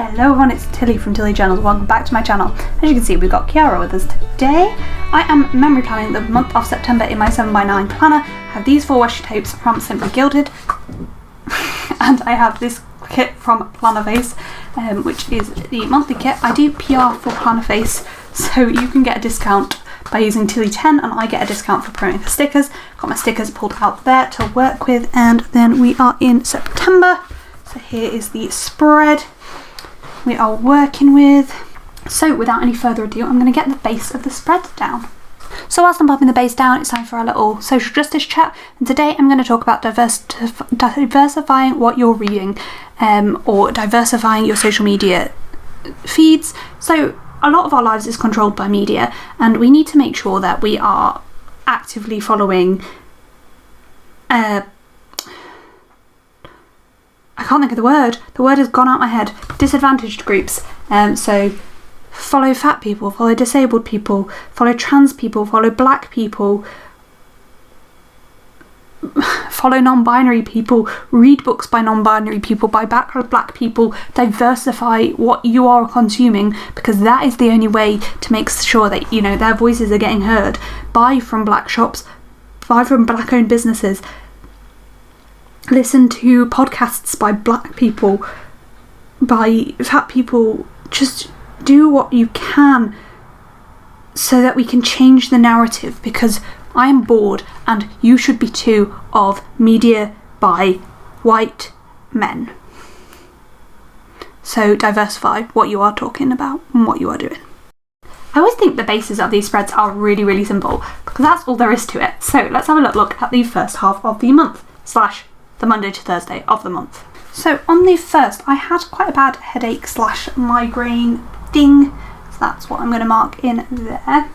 Hello everyone, it's Tilly from Tilly Journals. Welcome back to my channel. As you can see, we've got Kiara with us today. I am memory planning the month of September in my 7x9 planner. I have these 4 washi tapes from Simply Gilded and I have this kit from Plannerface, which is the monthly kit. I do PR for Plannerface, so you can get a discount by using Tilly10 and I get a discount for promoting the stickers. Got my stickers pulled out there to work with, and then we are in September. So here is the spread we are working with. So without any further ado, I'm going to get the base of the spread down. So whilst I'm popping the base down, it's time for our little social justice chat, and today I'm going to talk about diversifying what you're reading, or diversifying your social media feeds. So a lot of our lives is controlled by media, and we need to make sure that we are actively following I can't think of the word has gone out my head. Disadvantaged groups. So follow fat people, follow disabled people, follow trans people, follow black people, follow non-binary people, read books by non-binary people, by black people. Diversify what you are consuming, because that is the only way to make sure that, you know, their voices are getting heard. Buy from black shops, buy from black owned businesses, listen to podcasts by black people, by fat people. Just do what you can so that we can change the narrative, because I am bored, and you should be too, of media by white men. So diversify what you are talking about and what you are doing. I always think the bases of these spreads are really, really simple, because that's all there is to it. So let's have a look at the first half of the month, / the Monday to Thursday of the month. So on the first, I had quite a bad headache / migraine thing, so that's what I'm going to mark in there.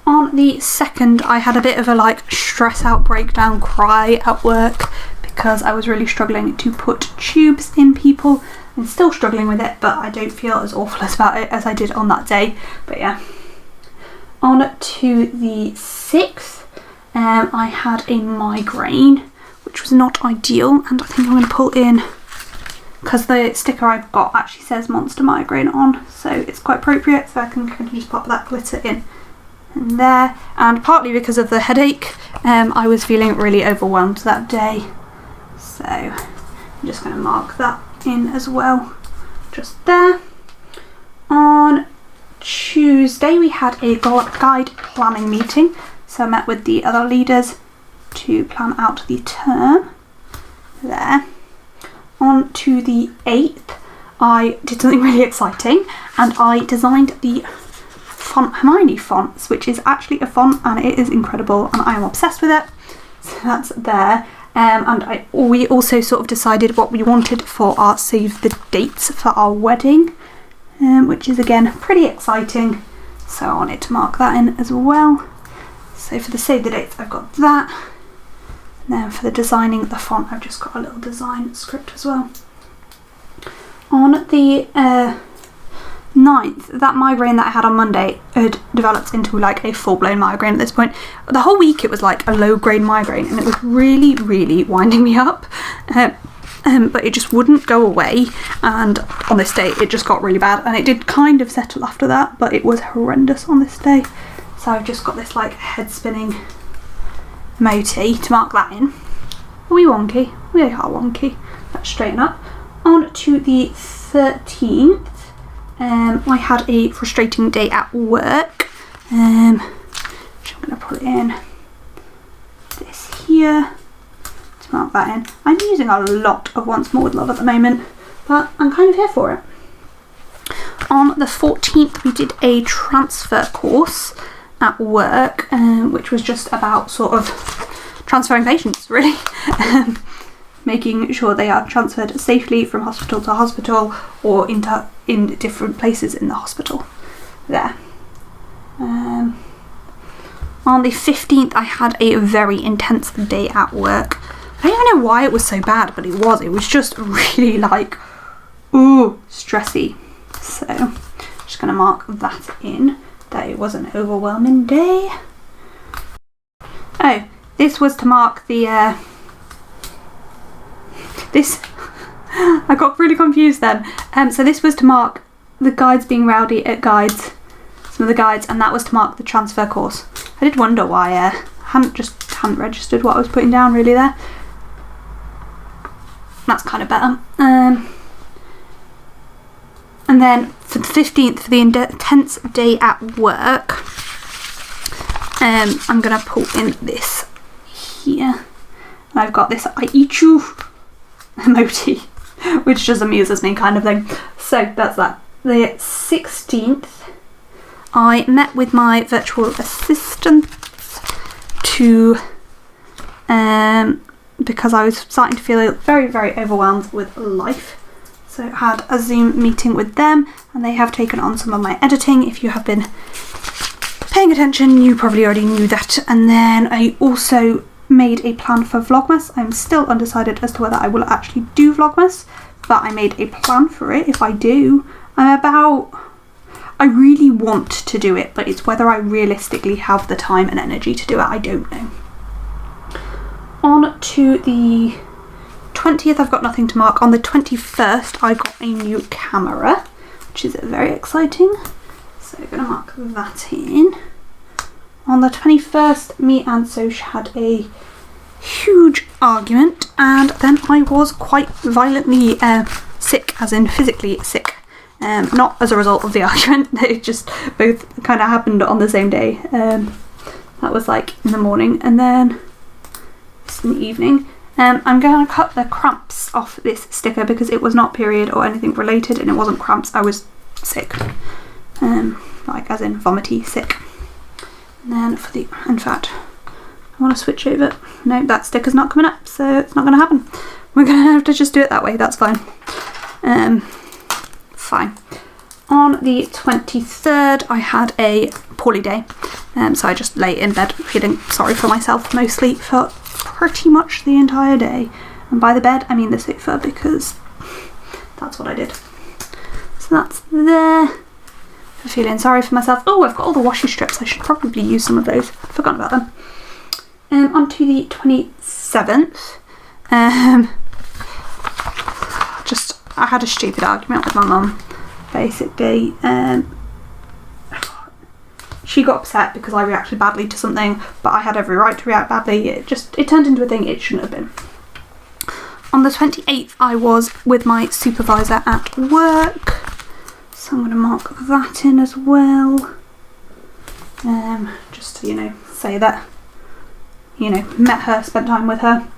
On the second, I had a bit of a stress out, breakdown, cry at work, because I was really struggling to put tubes in people. I'm still struggling with it, but I don't feel as awful about it as I did on that day. But yeah. On to the 6th, I had a migraine, which was not ideal, and I think I'm going to pull in, because the sticker I've got actually says Monster Migraine on, so it's quite appropriate, so I can just pop that glitter in there. And partly because of the headache, I was feeling really overwhelmed that day, so I'm just going to mark that in as well, just there. On Tuesday, we had a guide planning meeting, so I met with the other leaders to plan out the term there. On to the 8th, I did something really exciting, and I designed the font Hermione fonts, which is actually a font and it is incredible and I am obsessed with it. So that's there. And we also sort of decided what we wanted for our save the dates for our wedding, which is again pretty exciting, so I wanted to mark that in as well. So for the save the dates, I've got that. And then for the designing the font, I've just got a little design script as well. On the 9th, that migraine that I had on Monday had developed into a full-blown migraine at this point. The whole week it was like a low-grade migraine, and it was really, really winding me up. But it just wouldn't go away, and on this day it just got really bad, and it did kind of settle after that, but it was horrendous on this day. So I've just got this head spinning emoji to mark that in. Are we wonky? We are wonky. Let's straighten up. On to the 13th, I had a frustrating day at work, which I'm going to put in this here to mark that in. I'm using a lot of Once More with Love at the moment, but I'm kind of here for it. On the 14th, we did a transfer course at work, which was just about sort of transferring patients, really. Making sure they are transferred safely from hospital to hospital, or in different places in the hospital there. On the 15th, I had a very intense day at work. I don't even know why it was so bad, but it was just really stressy. So I'm just going to mark that in, that it was an overwhelming day. Oh, this was to mark the this I got really confused then. So this was to mark the guides being rowdy at guides, some of the guides, and that was to mark the transfer course. I did wonder why I hadn't registered what I was putting down really there. That's kind of better. And then for the 15th, for the intense day at work, I'm going to pull in this here. And I've got this I eat you emoji, which just amuses me kind of thing. So that's that. The 16th, I met with my virtual assistant to, because I was starting to feel very, very overwhelmed with life. So I had a Zoom meeting with them, and they have taken on some of my editing. If you have been paying attention, you probably already knew that. And then I also made a plan for Vlogmas. I'm still undecided as to whether I will actually do Vlogmas, but I made a plan for it. If I do, I really want to do it, but it's whether I realistically have the time and energy to do it. I don't know. On to the 20th, I've got nothing to mark. On the 21st, I got a new camera, which is very exciting. So I'm going to mark that in. On the 21st, me and Soch had a huge argument, and then I was quite violently sick, as in physically sick. Not as a result of the argument, it just both kind of happened on the same day. That was like in the morning, and then it's in the evening. I'm going to cut the cramps off this sticker because it was not period or anything related, and it wasn't cramps, I was sick. Like as in vomity sick. And then for the, in fact, I want to switch over. No, that sticker's not coming up, so it's not going to happen. We're going to have to just do it that way, that's fine. Fine. On the 23rd, I had a poorly day, so I just lay in bed feeling sorry for myself mostly for pretty much the entire day. And by the bed, I mean the sofa, because that's what I did. So that's there. For feeling sorry for myself. Oh, I've got all the washi strips. I should probably use some of those. I've forgotten about them. On to the 27th. I had a stupid argument with my mum, basically. She got upset because I reacted badly to something, but I had every right to react badly. It turned into a thing it shouldn't have been. On the 28th, I was with my supervisor at work, so I'm going to mark that in as well. Just to, say that, met her, spent time with her.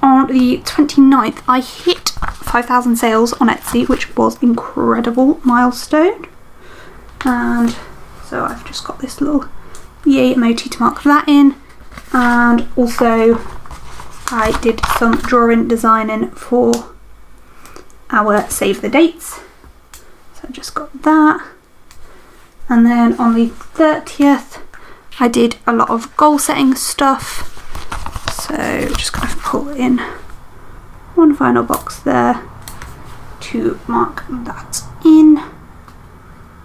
On the 29th, I hit 5,000 sales on Etsy, which was incredible milestone. And so I've just got this little yay emoji to mark that in. And also I did some drawing designing for our save the dates. So I just got that. And then on the 30th, I did a lot of goal setting stuff. So just kind of pull in one final box there to mark that in.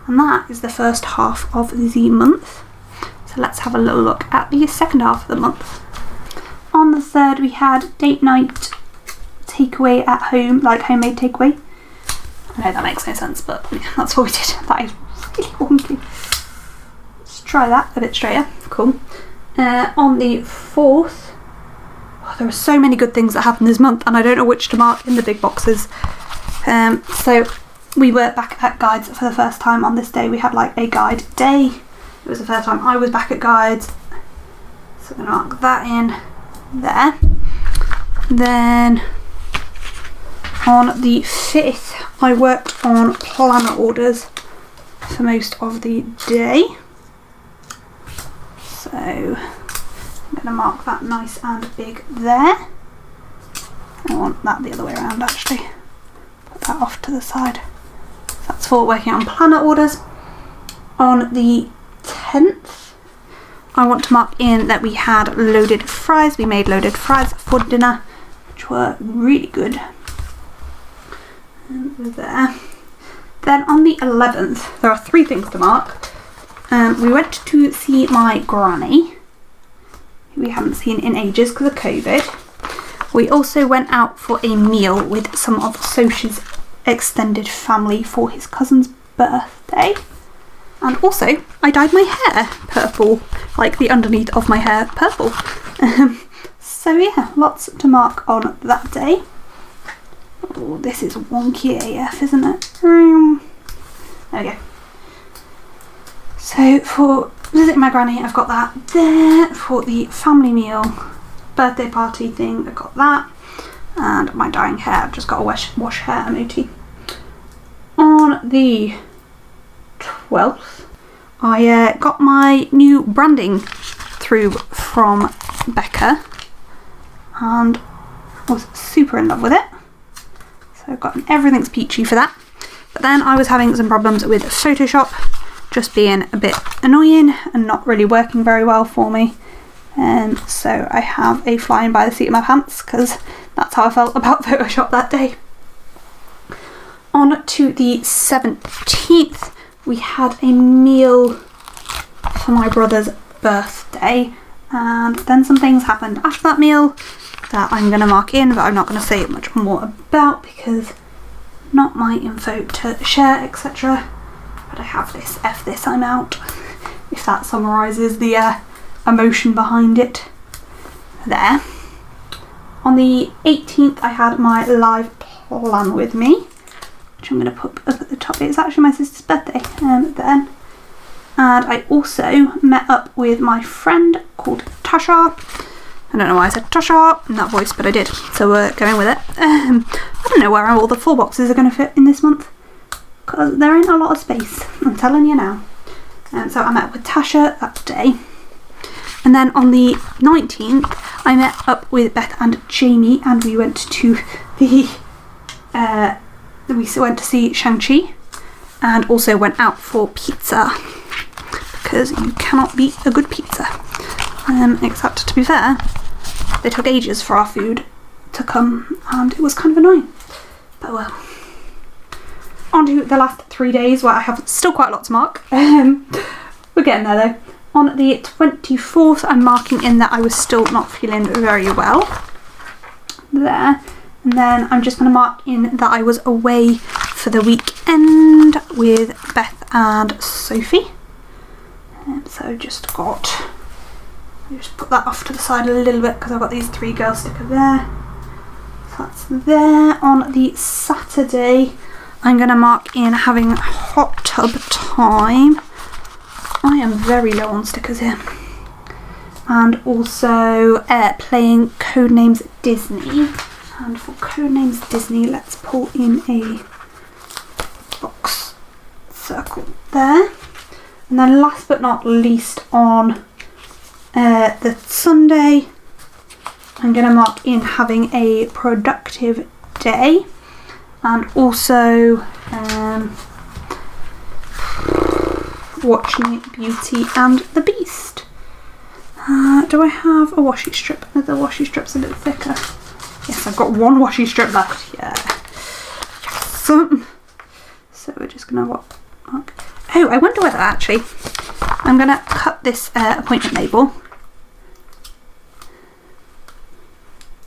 And that is the first half of the month. So let's have a little look at the second half of the month. On the 3rd, we had date night takeaway at home, like homemade takeaway. I know that makes no sense, but that's what we did. That is really wonky. Let's try that a bit straighter. Cool. On the 4th, there are so many good things that happened this month, and I don't know which to mark in the big boxes. So we were back at guides for the first time on this day. We had like a guide day. It was the first time I was back at guides. So I'm going to mark that in there. Then on the 5th, I worked on planner orders for most of the day. So I'm going to mark that nice and big there. I want that the other way around actually. Put that off to the side. That's for working on planner orders. On the 10th, I want to mark in that we had loaded fries. We made loaded fries for dinner, which were really good. And we're there. Then on the 11th, there are 3 things to mark. We went to see my granny, who we haven't seen in ages because of COVID. We also went out for a meal with some of Soch's extended family for his cousin's birthday. And also, I dyed my hair purple, like the underneath of my hair purple. So yeah, lots to mark on that day. Oh, this is wonky AF, isn't it? There we go. So for visiting my granny, I've got that there. For the family meal, birthday party thing, I've got that. And my dyeing hair, I've just got a wash hair emoji. On the 12th, I got my new branding through from Becca and was super in love with it. So I've got everything's peachy for that. But then I was having some problems with Photoshop, just being a bit annoying and not really working very well for me. So I have a flying by the seat of my pants because that's how I felt about Photoshop that day. On to the 17th, we had a meal for my brother's birthday, and then some things happened after that meal that I'm going to mark in, but I'm not going to say much more about because not my info to share, etc. But I have this, F this, I'm out, if that summarises the emotion behind it there. On the 18th, I had my live plan with me, which I'm going to put up at the top. It's actually my sister's birthday then. And I also met up with my friend called Tasha. I don't know why I said Tasha in that voice, but I did. So we're going with it. I don't know where all the 4 boxes are going to fit in this month, because there ain't a lot of space, I'm telling you now. So I met with Tasha that day. And then on the 19th, I met up with Beth and Jamie, and we went to the we went to see Shang-Chi, and also went out for pizza, because you cannot beat a good pizza. Except, to be fair, they took ages for our food to come, and it was kind of annoying. But well. On to the last 3 days, where I have still quite a lot to mark. We're getting there though. On the 24th, I'm marking in that I was still not feeling very well. There. And then I'm just going to mark in that I was away for the weekend with Beth and Sophie. So I just put that off to the side a little bit because I've got these 3 girl stickers there. So that's there. On the Saturday, I'm going to mark in having hot tub time. I am very low on stickers here. And also playing Codenames Disney. And for Codenames Disney, let's pull in a box circle there. And then last but not least, on the Sunday, I'm going to mark in having a productive day. And also watching Beauty and the Beast. Do I have a washi strip? The washi strip's a bit thicker. Yes, I've got 1 washi strip left. Yeah. Yes. So we're just going to mark. Oh, I wonder whether actually I'm going to cut this appointment label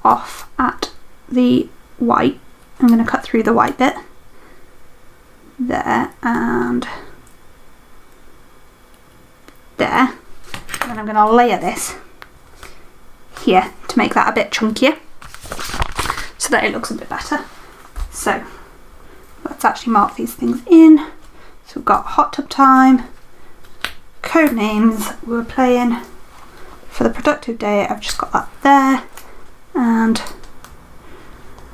off at the white. I'm going to cut through the white bit there and there, and then I'm going to layer this here to make that a bit chunkier so that it looks a bit better. So let's actually mark these things in. So we've got hot tub time, code names we're playing for the productive day. I've just got that there, and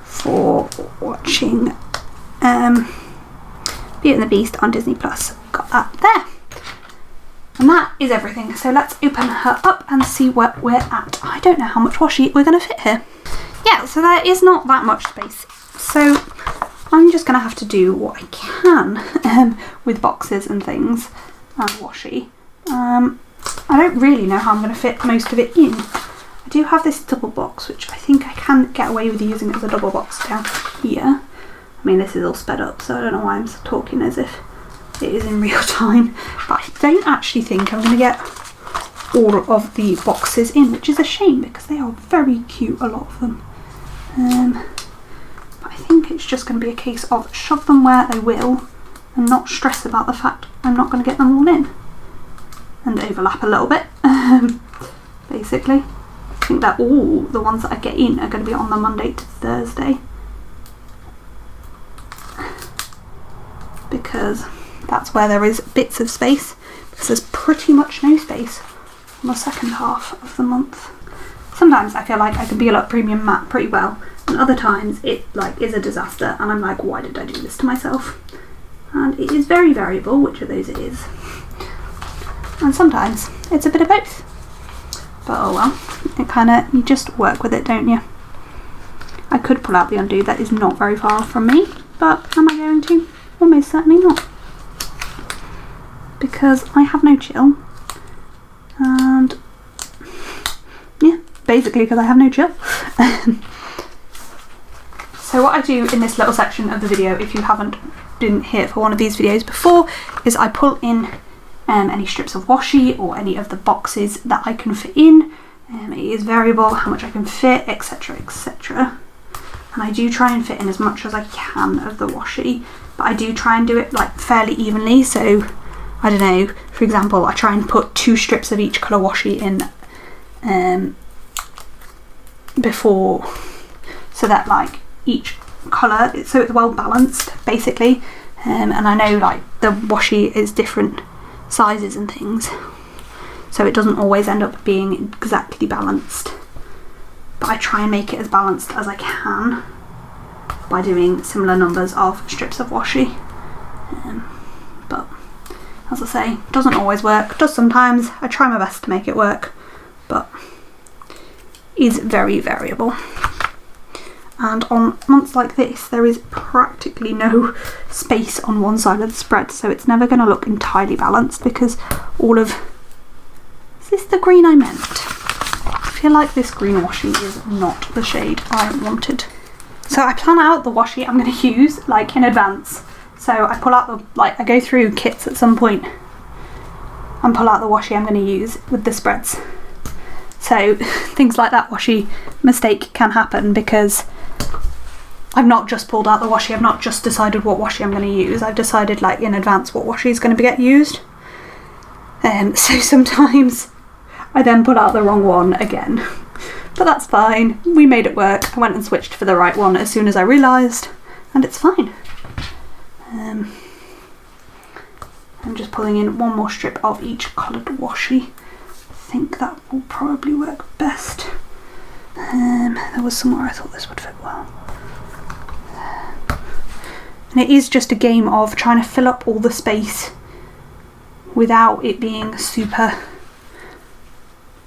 for watching Beauty and the Beast on Disney Plus, got that there. And that is everything. So let's open her up and see where we're at. I don't know how much washi we're going to fit here. Yeah, so there is not that much space. So I'm just going to have to do what I can with boxes and things and washi. I don't really know how I'm going to fit most of it in. I do have this double box, which I think I can get away with using it as a double box down here. I mean, this is all sped up, so I don't know why I'm talking as if it is in real time. But I don't actually think I'm going to get all of the boxes in, which is a shame because they are very cute, a lot of them. But I think it's just going to be a case of shove them where they will and not stress about the fact I'm not going to get them all in. And overlap a little bit, basically. I think that all the ones that I get in are going to be on the Monday to Thursday. Because that's where there is bits of space, because there's pretty much no space on the second half of the month. Sometimes I feel like I can peel up premium matte pretty well, and other times it like is a disaster and I'm like, why did I do this to myself? And it is very variable which of those it is. And sometimes it's a bit of both. But oh well, it kinda, you just work with it, don't you? I could pull out the undo, that is not very far from me, but am I going to? Almost certainly not. Because I have no chill. And yeah, basically because I have no chill. So what I do in this little section of the video, if you haven't been here for one of these videos before, is I pull in any strips of washi or any of the boxes that I can fit in. It is variable how much I can fit, etc, etc. And I do try and fit in as much as I can of the washi, but I do try and do it like fairly evenly. So I don't know, for example, I try and put 2 strips of each colour washi in before, so that like each colour, so it's well balanced basically. And I know like the washi is different sizes and things, so it doesn't always end up being exactly balanced, but I try and make it as balanced as I can by doing similar numbers of strips of washi. But as I say, doesn't always work, does sometimes. I try my best to make it work, but is very variable. And on months like this, there is practically no space on one side of the spread, so it's never going to look entirely balanced because all of... Is this the green I meant? I feel like this green washi is not the shade I wanted. So I plan out the washi I'm going to use like in advance. So I pull out the, like I go through kits at some point and pull out the washi I'm going to use with the spreads. So things like that washi mistake can happen because I've not just pulled out the washi, I've not just decided what washi I'm going to use, I've decided like in advance what washi is going to get used. So sometimes I then pull out the wrong one again, but that's fine, we made it work. I went and switched for the right one as soon as I realised, and it's fine. I'm just pulling in one more strip of each coloured washi. I think that will probably work best. There was somewhere I thought this would fit well. And it is just a game of trying to fill up all the space without it being super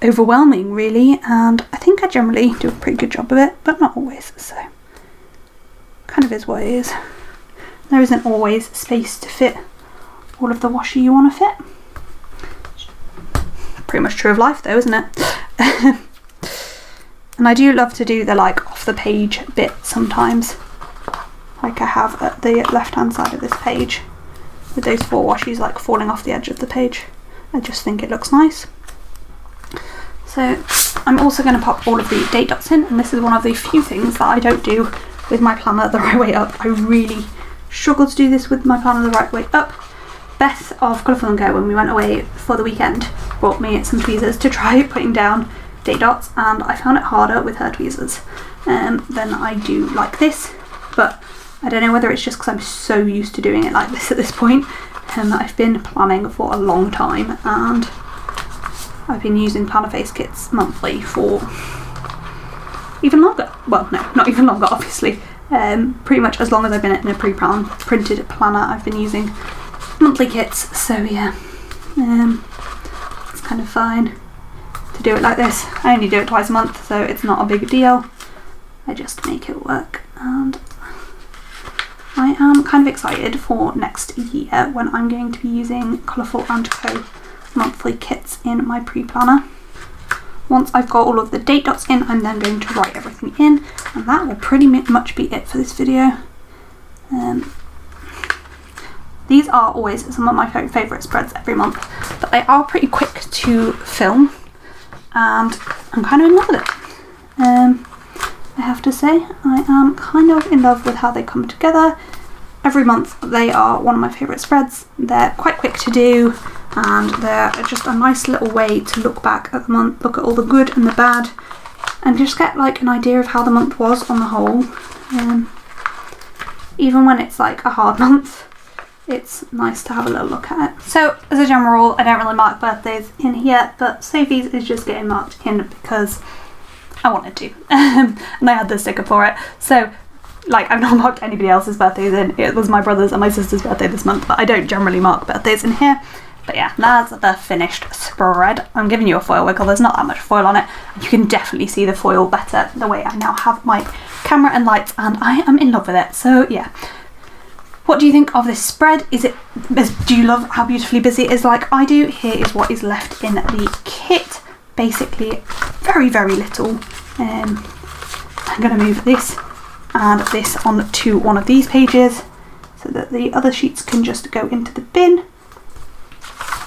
overwhelming really, and I think I generally do a pretty good job of it, but not always, so kind of is what it is. There isn't always space to fit all of the washi you want to fit. Pretty much true of life though, isn't it? And I do love to do the like off the page bit sometimes, like I have at the left hand side of this page with those 4 washis like falling off the edge of the page. I just think it looks nice. So I'm also going to pop all of the date dots in, and this is one of the few things that I don't do with my planner the right way up. I really struggle to do this with my planner the right way up. Beth of Colourful & Co, when we went away for the weekend, brought me some tweezers to try putting down date dots, and I found it harder with her tweezers than I do like this, but I don't know whether it's just because I'm so used to doing it like this at this point. I've been planning for a long time, and I've been using Plannerface kits monthly for even longer. Well, no, not even longer, obviously. Pretty much as long as I've been in a printed planner, I've been using monthly kits, so yeah, it's kind of fine to do it like this. I only do it twice a month, so it's not a big deal. I just make it work, and I am kind of excited for next year when I'm going to be using Colourful & Co monthly kits in my pre-planner. Once I've got all of the date dots in, I'm then going to write everything in, and that will pretty much be it for this video. These are always some of my favourite spreads every month, but they are pretty quick to film, and I'm kind of in love with it. I have to say. I am kind of in love with how they come together. Every month they are one of my favourite spreads. They're quite quick to do, and they're just a nice little way to look back at the month, look at all the good and the bad, and just get like an idea of how the month was on the whole. Even when it's like a hard month, it's nice to have a little look at it. So as a general rule, I don't really mark birthdays in here, but Save These is just getting marked in because I wanted to, and I had the sticker for it. So like, I've not marked anybody else's birthdays in. It was my brother's and my sister's birthday this month, but I don't generally mark birthdays in here. But yeah, that's the finished spread. I'm giving you a foil wiggle. There's not that much foil on it. You can definitely see the foil better the way I now have my camera and lights, and I am in love with it. So yeah. What do you think of this spread? Do you love how beautifully busy it is like I do? Here is what is left in the kit. Basically, very, very little. I'm going to move this and this onto one of these pages so that the other sheets can just go into the bin,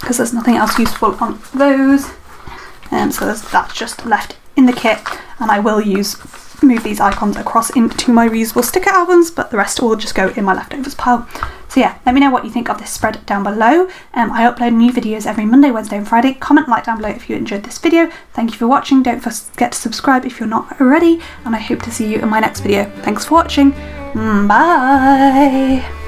because there's nothing else useful on those. So that's just left in the kit, and I will move these icons across into my reusable sticker albums, but the rest will just go in my leftovers pile. So yeah, let me know what you think of this spread down below. I upload new videos every Monday, Wednesday and Friday. Comment and like down below if you enjoyed this video. Thank you for watching. Don't forget to subscribe if you're not already, and I hope to see you in my next video. Thanks for watching. Bye!